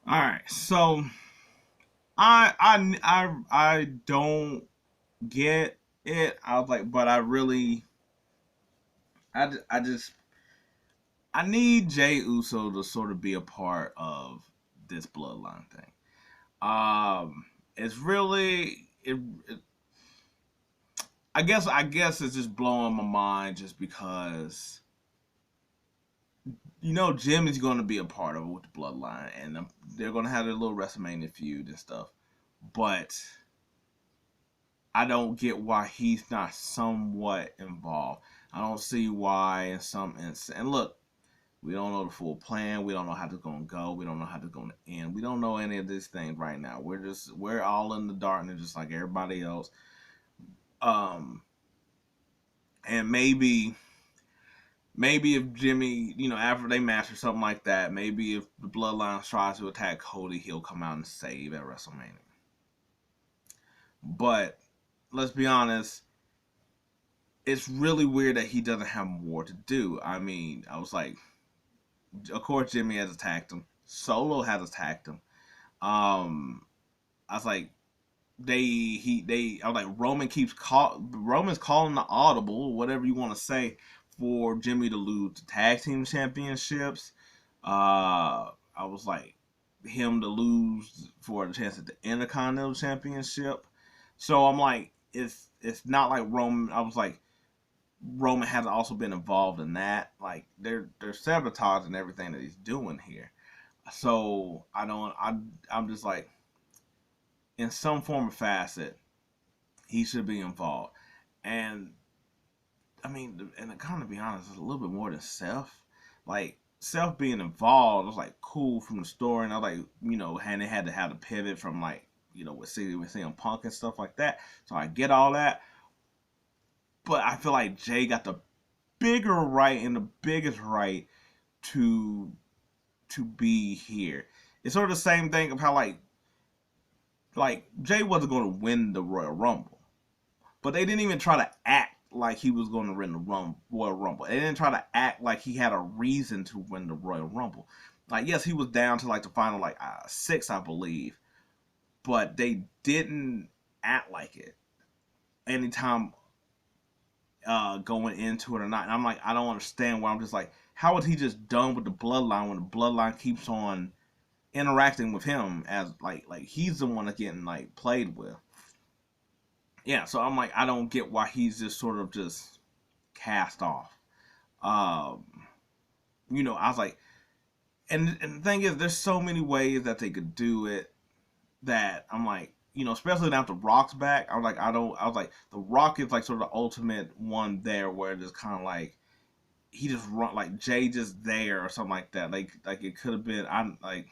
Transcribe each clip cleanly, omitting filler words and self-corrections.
All right, so I don't get it. I was like, but I really, I just, I need Jey Uso to sort of be a part of this bloodline thing. It's really, I guess it's just blowing my mind just because Jim is going to be a part of it with the bloodline, and they're going to have their little WrestleMania feud and stuff. But I don't get why he's not somewhat involved. I don't see why in some instance. And look, we don't know the full plan. We don't know how it's going to go. We don't know how it's going to end. We don't know any of these things right now. We're all in the darkness, just like everybody else. Um, and maybe if Jimmy, after they match or something like that, maybe if the Bloodline tries to attack Cody, he'll come out and save at WrestleMania. But let's be honest, it's really weird that he doesn't have more to do. I mean, I was like, of course Jimmy has attacked him. Solo has attacked him. I was like, I was like, Roman's calling the audible, whatever you want to say, for Jimmy to lose the tag team championships. I was like, him to lose for the chance at the Intercontinental Championship. So I'm like, it's not like Roman. I was like, Roman has also been involved in that. Like they're sabotaging everything that he's doing here. So I'm just like, in some form or facet, he should be involved. And I mean, and to kind of be honest, it's a little bit more than Seth. Like Seth being involved was like cool from the story, and I was like, and they had to have the pivot from like, with CM Punk and stuff like that. So I get all that, but I feel like Jay got the bigger right and the biggest right to be here. It's sort of the same thing of how like Jay wasn't going to win the Royal Rumble, but they didn't even try to act like he was going to win the Royal Rumble. They didn't try to act like he had a reason to win the Royal Rumble. Like, yes, he was down to like the final like six, I believe, but they didn't act like it anytime going into it or not. And I'm like, I don't understand why. I'm just like, how is he just done with the bloodline when the bloodline keeps on interacting with him as like he's the one that's getting like played with? Yeah, so I'm like, I don't get why he's just sort of just cast off. Um, I was like, and the thing is, there's so many ways that they could do it that I'm like, especially now the Rock's back. I was like, I was like, the Rock is like sort of the ultimate one there, where it's kind of like he just run like Jay just there or something like that. Like it could have been, I'm like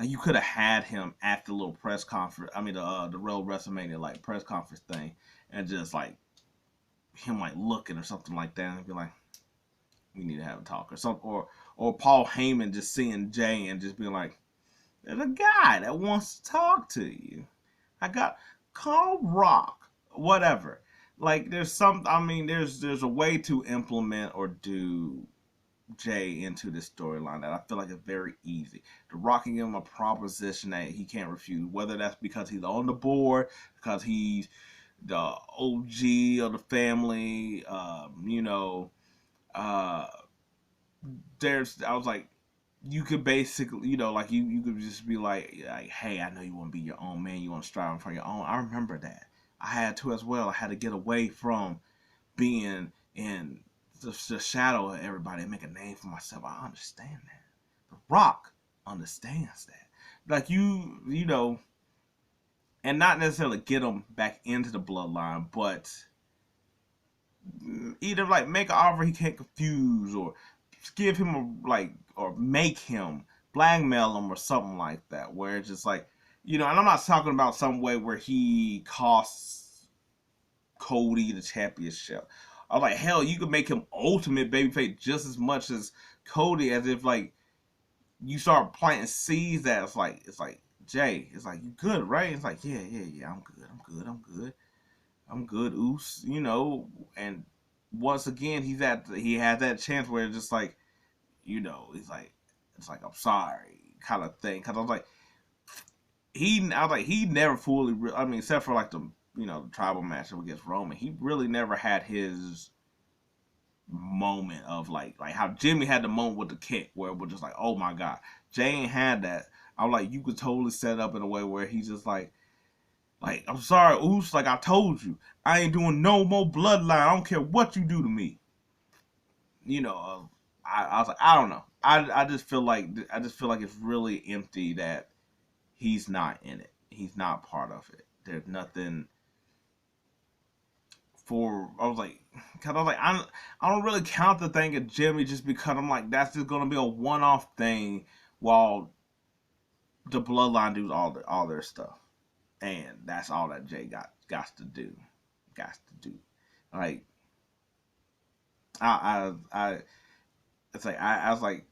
you could have had him at the little press conference. I mean, the real WrestleMania like press conference thing, and just like him like looking or something like that, and be like, we need to have a talk or something, or Paul Heyman just seeing Jay and just being like, there's a guy that wants to talk to you. I got call Rock, whatever. Like there's a way to implement or do Jay into this storyline that I feel like is very easy. The Rock can give him a proposition that he can't refuse, whether that's because he's on the board, because he's the OG of the family. Uh, I was like, you could basically, like you could just be like, hey, I know you want to be your own man, you want to strive for your own. I remember that. I had to as well. I had to get away from being in the shadow of everybody and make a name for myself. I understand that. The Rock understands that. Like and not necessarily get him back into the bloodline, but either like make an offer he can't confuse, or give him a like, or make him blackmail him or something like that, where it's just like, and I'm not talking about some way where he costs Cody the championship. I was like, hell, you could make him ultimate babyface just as much as Cody, as if like you start planting seeds that it's like Jay, it's like, you good, right? It's like, yeah, I'm good, Oos, and once again he had that chance where it's just like, he's like, it's like, I'm sorry, kind of thing. Because I was like, he never fully. I mean, except for like the the tribal match against Roman, he really never had his moment of like how Jimmy had the moment with the kick where it was just like, oh my god, Jey ain't had that. I'm like, you could totally set up in a way where he's just like, I'm sorry, Oos, like I told you, I ain't doing no more bloodline. I don't care what you do to me. I was like, I don't know. I just feel like it's really empty that he's not in it. He's not part of it. There's nothing for. I don't really count the thing at Jimmy just because I'm like, that's just gonna be a one-off thing while the bloodline do all their stuff, and that's all that Jey got to do. Like I it's like I was like,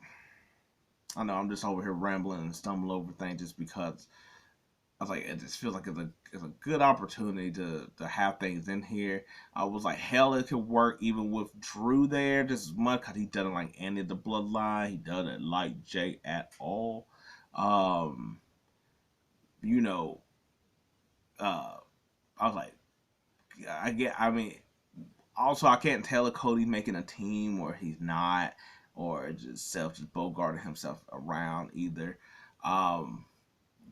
I know I'm just over here rambling and stumbling over things just because I was like, it just feels like it's a good opportunity to have things in here. I was like, hell, it could work even with Drew there just as much because he doesn't like any of the bloodline. He doesn't like Jey at all. Um, you know, I was like, I mean, also I can't tell if Cody's making a team or he's not, or just bogarting himself around either. Um,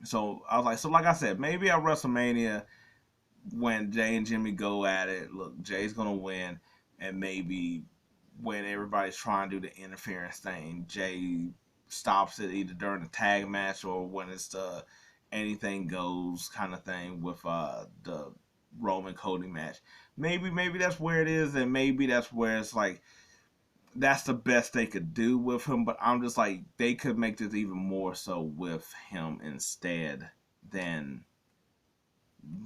so I was like, like I said, maybe at WrestleMania when Jey and Jimmy go at it, look, Jey's gonna win, and maybe when everybody's trying to do the interference thing, Jey stops it either during the tag match or when it's the anything goes kind of thing with the Roman Cody match. Maybe that's where it is, and maybe that's where it's like that's the best they could do with him. But I'm just like, they could make this even more so with him instead than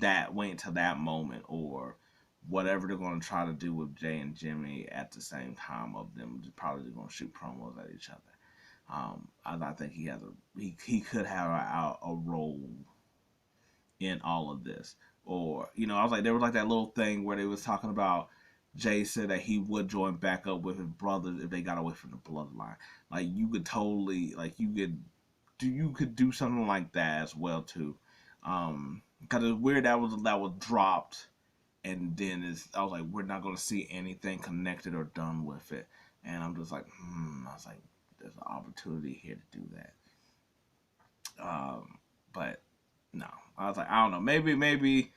that wait until that moment or whatever they're going to try to do with Jey and Jimmy at the same time of them probably going to shoot promos at each other. I think he could have a role in all of this. Or I was like, there was like that little thing where they was talking about Jey said that he would join back up with his brothers if they got away from the bloodline. Like you could totally you could do something like that as well too. Because it's weird that was dropped, and then I was like, we're not gonna see anything connected or done with it, and I'm just like, I was like, there's an opportunity here to do that. But no, I was like, I don't know, maybe.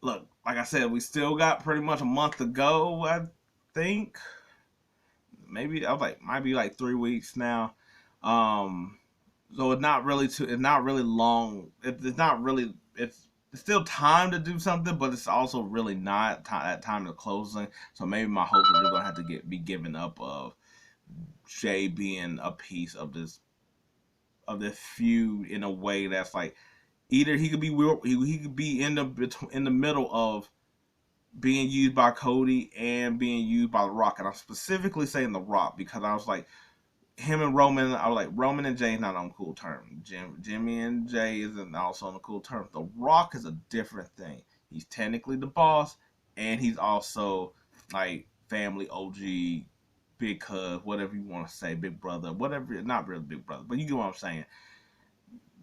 Look, like I said, we still got pretty much a month to go. I think maybe I was like, might be like 3 weeks now. So it's not really long. It's not really. It's still time to do something, but it's also really not that time to closing. So maybe my hopes are gonna have to be given up of Jey being a piece of this feud in a way that's like either he could be in the middle of being used by Cody and being used by The Rock, and I'm specifically saying The Rock because I was like, him and Roman, I was like, Roman and Jey is not on cool terms. Jimmy and Jey isn't also on a cool term. The Rock is a different thing. He's technically the boss, and he's also like family OG, big cuz, whatever you want to say, big brother, whatever. Not really big brother, but you get what I'm saying.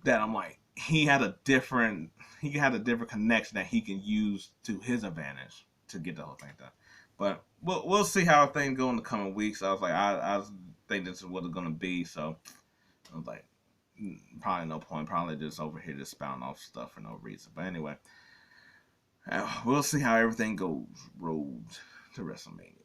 That I'm like, he had a different connection that he can use to his advantage to get the whole thing done. But we'll see how things go in the coming weeks. I was like, I think this is what it's gonna be. So I was like, probably no point. Probably just over here just spouting off stuff for no reason. But anyway, we'll see how everything goes road to WrestleMania.